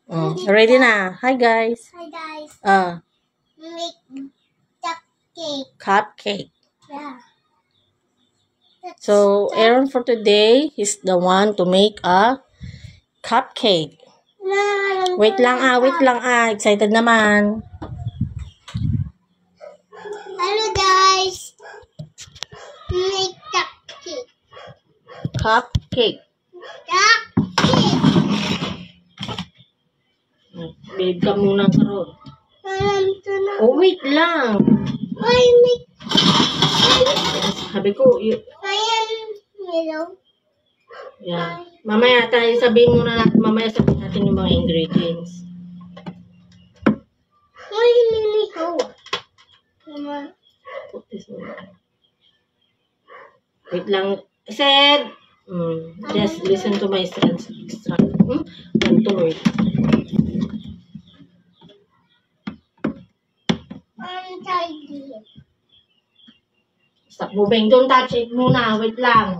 Ready na. Hi guys. Hi guys. Make cupcake. Cupcake. Yeah. So Aaron for today is the one to make a cupcake. Wait lang Excited naman. Hello guys. Make cupcake. Cupcake. Cupcake. Babe ka muna karon. Oh, wait lang. Why make? Sabi ko, Hello. yeah. Mamaya tayo sabihin muna natin, mamaya sabihin natin yung mga ingredients. Why hello? Mama. Put this one. Wait lang. Said, just listen to my instruction. One, two, wait. Stop moving. Don't touch it muna. Wait lang.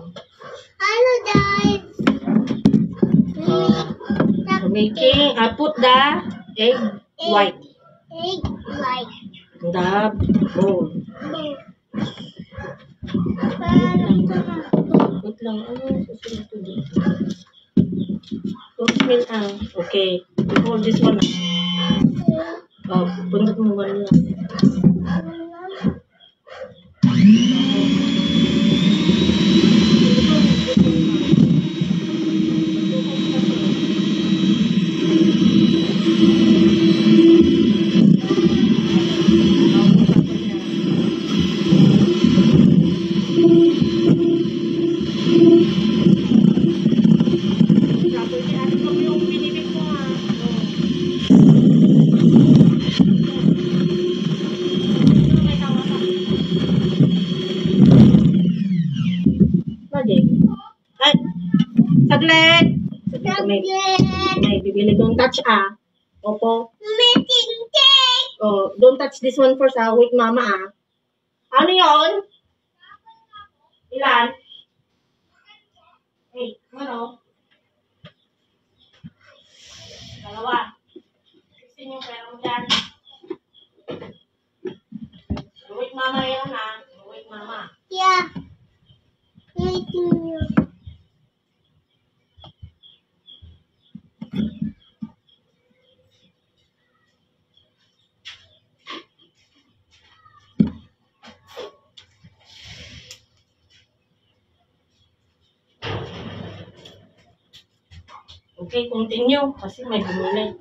Hello guys. Making, I put the egg white. Egg white. The bowl. Wait lang. Ano susunod to dito? Don't smell okay. Hold this one. Pundot mo ba lang? Ay, saglit! May bibili. Don't touch Opo. Making cake. Oh, don't touch this one first Wait mama Ano yon? Ilan? Hey, ano? Dalawa. 16 yung pera mo dyan. Wait mama yan Wait mama. Yeah. Making you. Okay, continue kasi may bumili.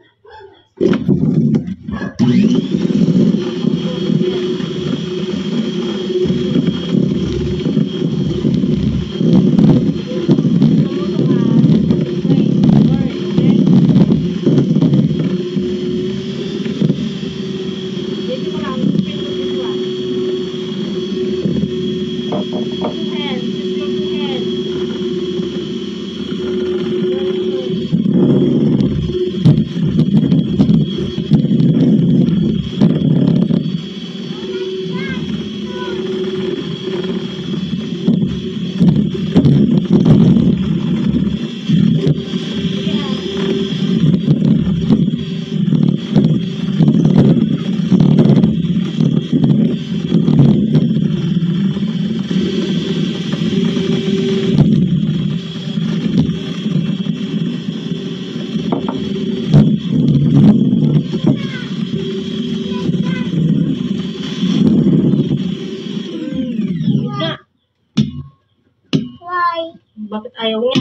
Bakit ayaw niya?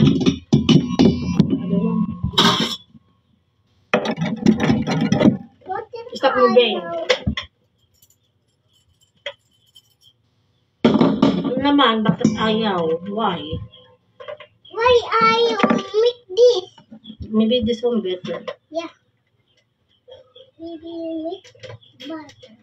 Stop moving. Ano naman? Bakit ayaw? Why? Why I make this? Maybe this one better. Yeah. Maybe make butter.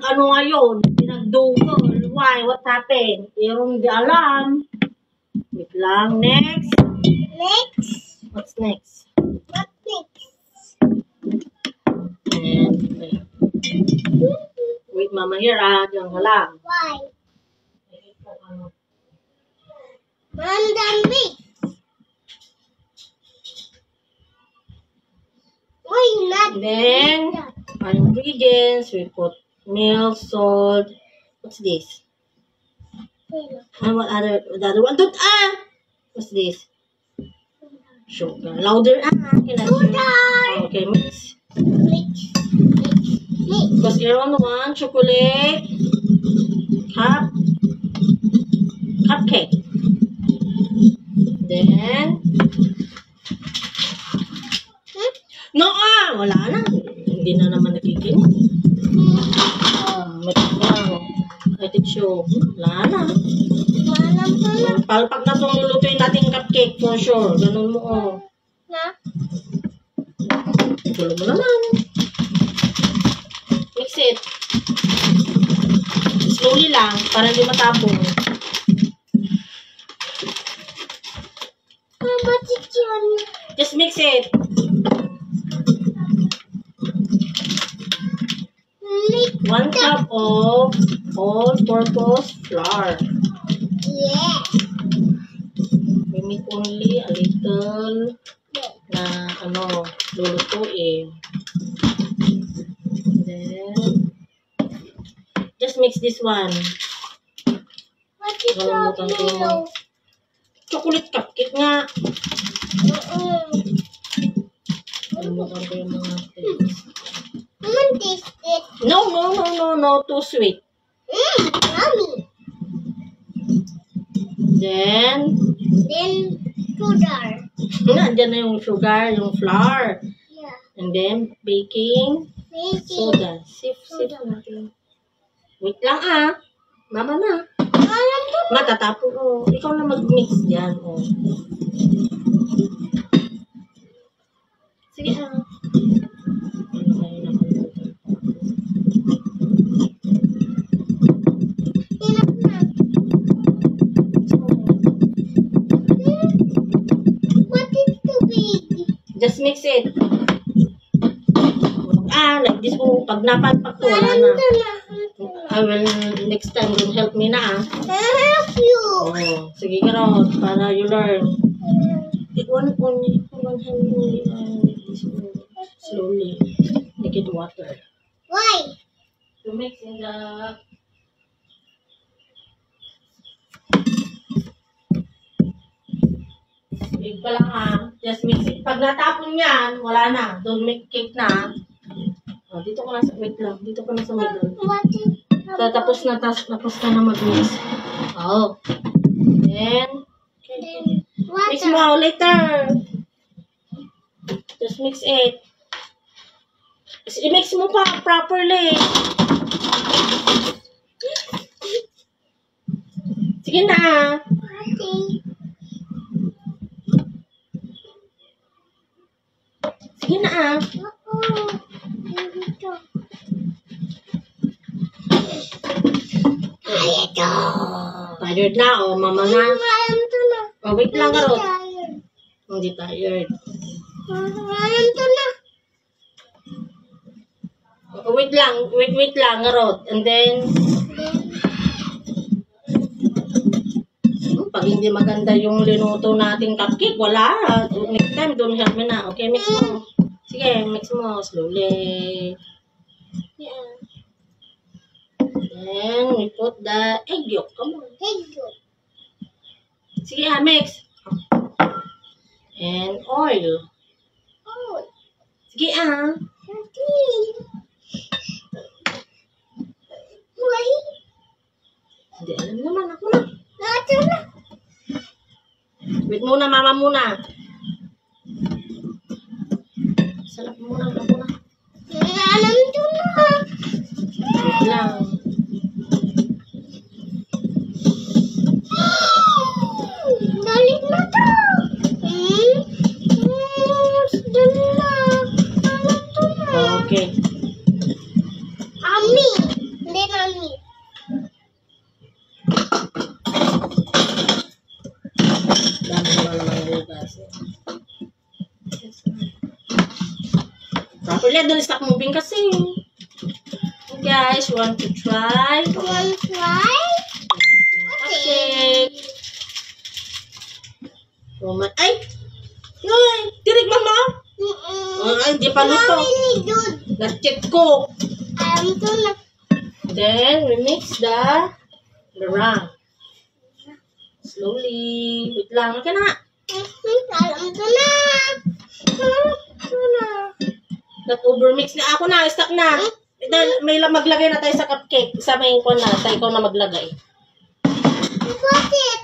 nag-ano ngayon, pinag-google. Why? What happened? Pero hindi alam. Wait lang. Next. Next. What's next? What next? And, wait, mama here, diyan ka lang. Why? Random. Why not? Then, our ingredients, we put milk, salt. What's this? And what other, the other one? What's this? Sugar. Louder, Sugar. Okay, mix. Mix. Because you want one chocolate cupcake. Then, no, wala na. Hindi na naman nakikinig. Mix lang. I think so. Wala na. Pag na itong lulutuin natin cupcake, for sure. Ganun mo, Na? Gulo mo naman. Mix it. Slowly lang, para hindi matapong. Just mix it. Mix. 1 cup of all-purpose flour. Yeah. We make only a little na lulutuin. Then, just mix this one. What is Gawin mo that? kang chocolate cupcake nga. Kalimutan ko yung mga things. Taste it. No, too sweet. Yummy. Then, Sugar. Nandiyan na yung sugar, yung flour. Yeah. And then, baking soda. Sip natin. Wait lang Mama na. Matatapon Ikaw na mag-mix dyan Sige What is too big? Just mix it. Like this pag napalpak to, wala na. I will, next time, will help me na I'll help you. Sige Karot, para you learn. One hand only, slowly. Make it water. Why? To mix in the... Big pa lang Just mix it. Pag natapon yan, wala na. Don't make cake na. Dito ka na sa, wait lang. Dito ka na sa middle. What is Tapos na mag-mix. Then, mix water? mo later. Just mix it. I-mix mo pa properly. Sige na. Sige na Tired na mama na. Wait lang Karot. Hindi tired. Wait lang Karot. And then, pag hindi maganda yung linuto nating cupcake, wala. Next time, don't help me na. Okay, mix mo. Sige, mix mo. Slowly. Yeah. Then, we put the egg yolk. Come on. Sige, mix. And oil. Sige, Hindi, alam naman. Ako na. Wait muna, mama muna. Salap muna, ako na. Wait lang. Galit na to. Okay. Ami. Properly, don't stop moving kasi. Guys, want to try? Want to try? Cupcake. Roman. Ay! Ay! Tirigman mo? Ay, hindi pa luto. Really good. Nag-check ko. I'm gonna. Then, we mix the meringue. Slowly. Wait lang. Okay na. I'm gonna. Not overmix na. Ako na. Stop na. Dahil may maglagay na tayo sa cupcake. Isa may ko na. Tayo ikaw na maglagay. Put it.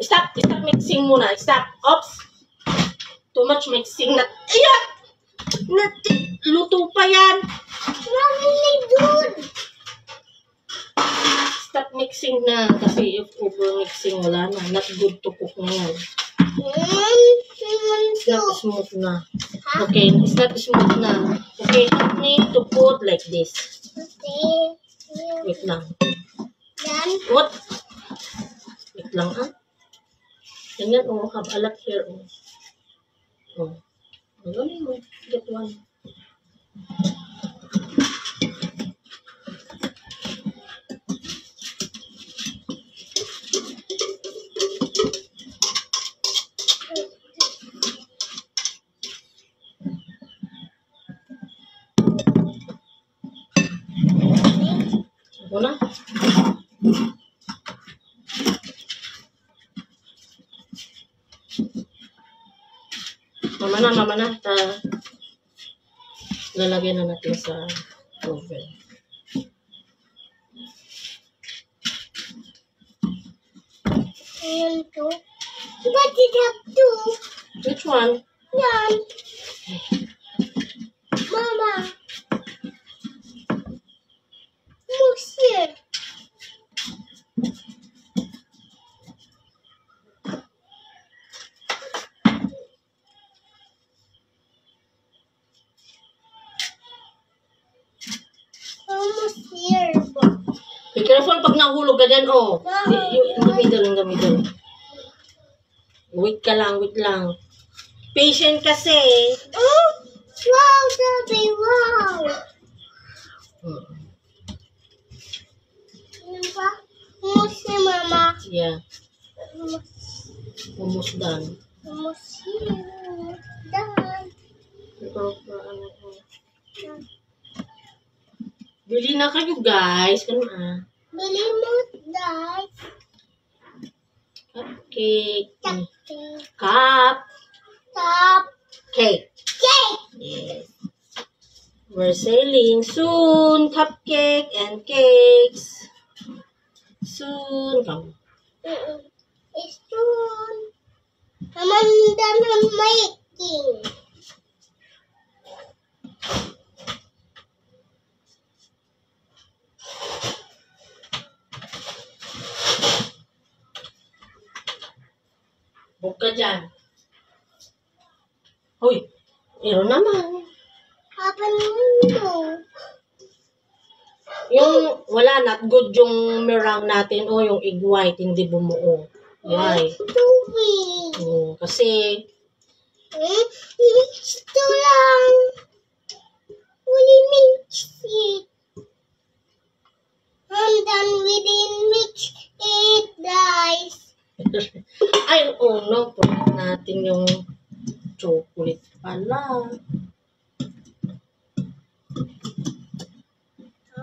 Stop. Stop mixing muna. Stop. Oops. Too much mixing. Ayan! Luto pa yan. Really good. Stop mixing na. Kasi if over-mixing, wala na. Not good to cook na yan. It's not smooth na. Okay, it's not smooth na. Okay, help me to put like this. Okay. Wait lang. Then. What? Wait lang, ha? Ganyan, oh. Have a lot here, oh. Oh. Ang galing mo. Get one. Ako na. Mama na. Lalagyan na natin sa oven. And two. But it have two. Which one? Yan. Mama. Who's here? Almost here. Be careful pag nahulog ka dyan, oh. In the middle. Wait lang. Patient kasi. Oh, wow, Daddy, wow. Ano ba? Almost si Mama. Yeah, almost done. Almost here. Done. Bili na kayo, guys. Ano Bili mo, guys. Cupcake. Cupcake. Cake. Cake. Yes. We're selling soon cupcake and cakes. Soon. Come. It's soon. I'm done making. Huwag ka dyan. Hoy, meron naman. Happen window. Yung wala, not good yung meringue natin o yung egg white, hindi bumuo. Why? Too big. Kasi, Mix to lang. Only mix it. I'm done with it. Mix it, guys. ay, no, put natin yung chocolate pala.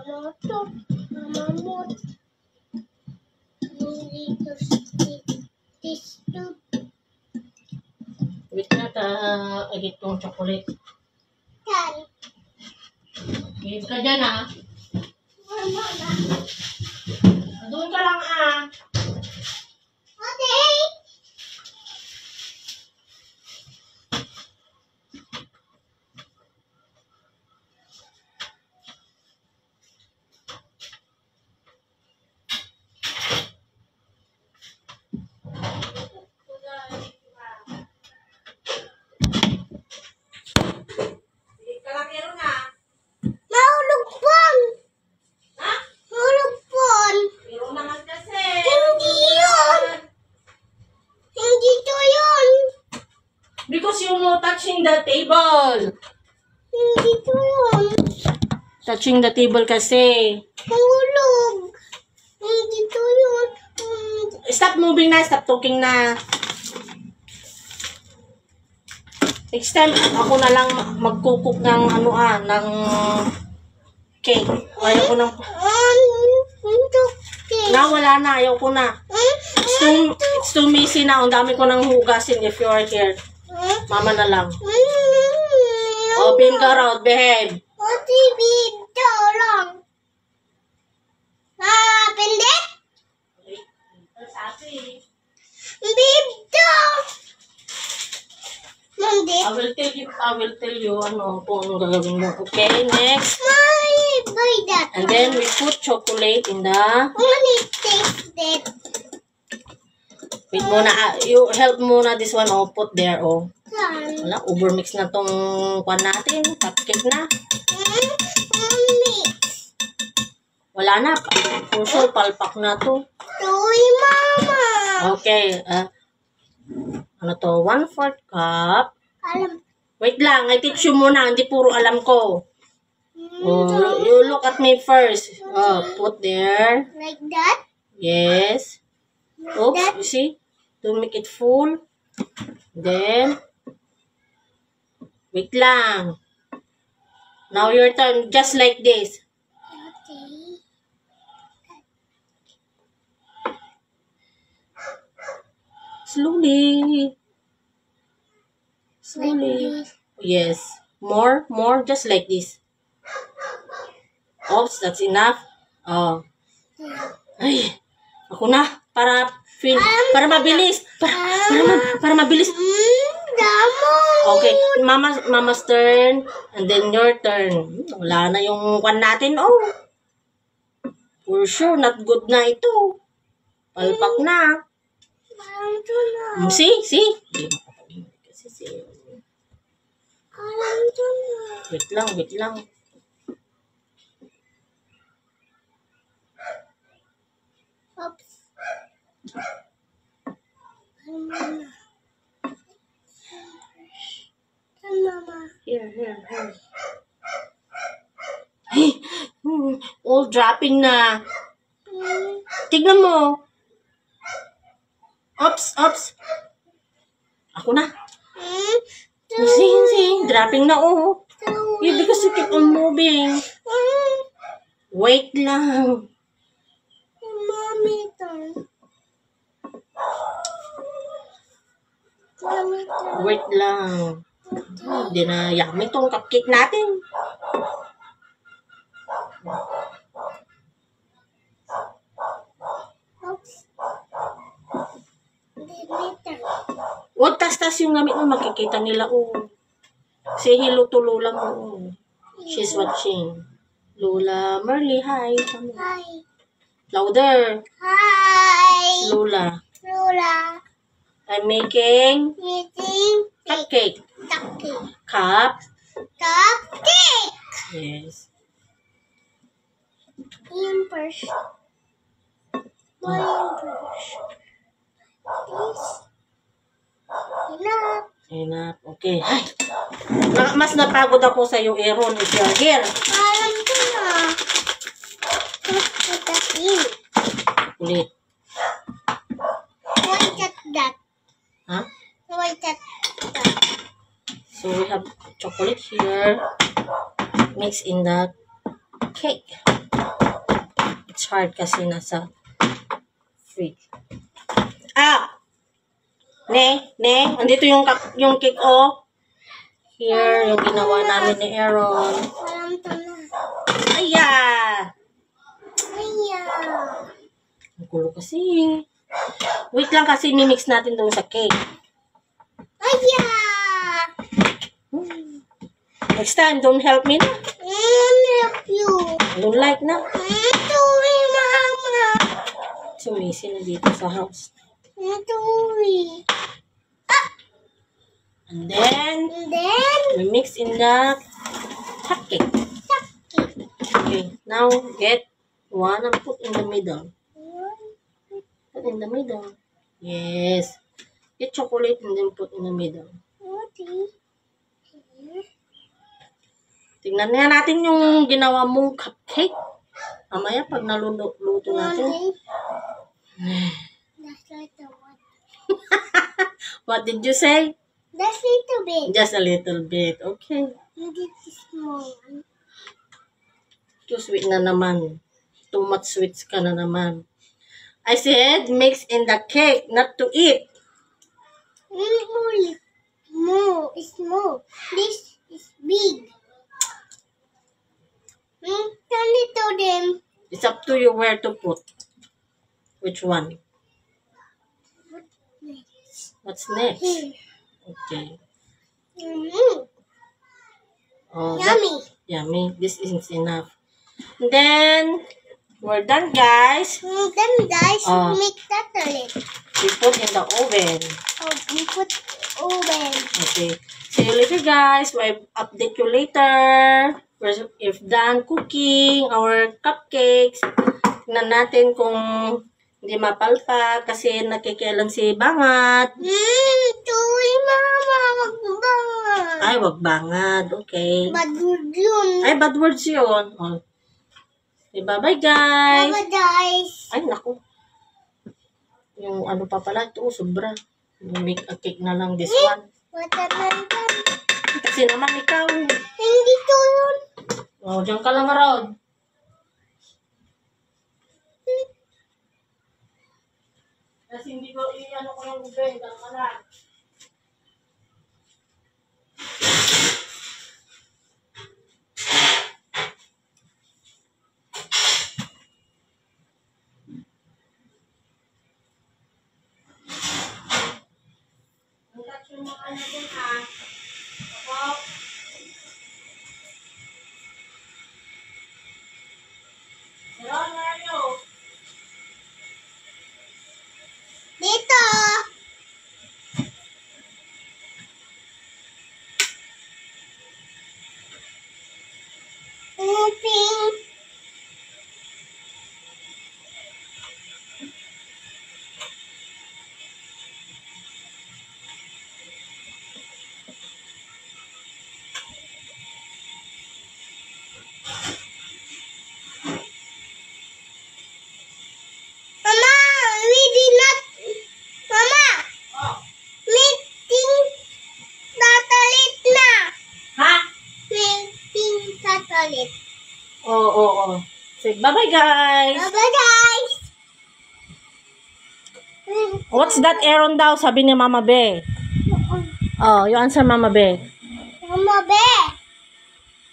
Mama, need to stick this to. Wait na, agit tong chocolate. Done. Wait ka dyan, ha? Mama, Doon ka lang, ha? okay. Mahulog pon. Ha? Mahulog pon. Meron naman kasi. Tingnan touching the table. Dito yun. Touching the table kasi. Mahulog. Dito yun. Stop moving na. Stop talking na. Next time, ako na lang magkukuk ng ng cake. Ayaw ko ng... Wala na. Ayaw ko na. It's too messy na. Ang dami ko nang hugasin if you are here. Mama na lang. Open ka road, behave. Dito lang. Pendek? Dito. Mandi. I will tell you ano kung anong gagawin mo. Okay, next. Buy that. And then we put chocolate in the... Money taste it. Wait muna. You help muna this one. Put there. Wala, overmix na tong kwan natin. Cupcake na. Wala na. For sure, palpak na to. Uy, mama. Okay. Ano to? 1/4 cup. Alam. Wait lang. I teach you muna. Hindi puro alam ko. You look at me first. Put there. Like that? Yes. Oops, you see? To make it full. Then, wait lang. Now your turn. Just like this. Okay. Slowly. Slowly. Yes. More. Just like this. Oops, that's enough. Ay, ako na. Para mabilis. Para mabilis. Damo. Okay, mama's turn. And then your turn. Wala na yung kwan natin. For sure, not good na ito. Palpak na. Alam ko na. See? Alam ko na. Wait lang. Oops. Mama. Here. Hey, all dropping na. Tignan mo. Oops. Ako na. See, dropping na Yeah, because you keep on moving. Wait lang. Mommy turn. Wait lang. Hindi na yummy tong cupcake natin. Oops. Huwag tas yung gamit mo, makikita nila, Say hello to Lola mo, She's watching. Lola, Merly, hi. Hi. Louder. Hi. Lola. I'm making cupcake. Cupcake. Yes. Yung brush. This. Enough. Okay. Ay. Mas napagod ako sa iyo, Aaron, if you're here. Alam ko na. Put that in. Ulit. Why that? Huh? Why that? So we have chocolate here. Mix in the cake. It's hard kasi nasa fridge. Andito yung cake, Here, yung ginawa namin ni Aaron. Alam ko na. Aya! Ang gulo kasi. Wait lang kasi mimix natin doon sa cake. Next time, don't help me na. Help you. I don't like na. Tuwi, mama. Sumisi na dito sa house. Tuwi. And then, we mix in the cupcake. Okay, now get one and put in the middle. Put in the middle. Yes. Get chocolate and then put in the middle. Tingnan nga natin yung ginawa mong cupcake. Mamaya pag naluluto natin. That's little one. What did you say? That's little bit. Just a little bit. Okay. You get the small one. Too sweet na naman. Too much sweets ka na naman. I said mix in the cake, not to eat. Small. It's small. This is big. Turn it to them. It's up to you where to put. Which one? What's next? Here. Okay. Mm-hmm. Oh, Yummy. Yummy. This is enough. And then, we're done, guys. Then guys, Oh. make that a little. We put in the oven. Oh, we put oven. Okay. See you later, guys. We'll update you later. If done cooking our cupcakes. Tingnan natin kung hindi mapalpak kasi nakikialam si Bangat. Tuloy mama, magbang. Ay, wag bangad. Okay. Bad word yun. Ay, bad words yun. Oh. Okay, bye-bye, guys. Bye guys. Ay, naku. Yung ano pa pala, ito, sobra. Make a cake na lang this one. Watermelon. Kasi naman ikaw. Hindi to yun. Oh, dyan ka lang, Rod. Kasi hindi ko, ano ko yung bed, ang anak. Ang touch yung mga ano dyan, ha? Ako. Ron, where are you? Dito. Pink. Mama, we did not. Mama, Oh. meeting satellite na. Ha? Meeting satellite. Oo. Say bye-bye, guys. Bye guys. What's that Aaron daw? Sabi ni Mama Be. Oh, you answer Mama Be. Mama bear.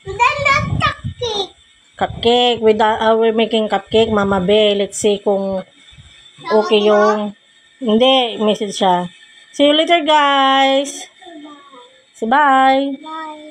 Then that cupcake. Cupcake. We're making cupcake, Mama Be. Let's see kung okay yung... Hindi, message siya. See you later, guys. Say bye. Bye.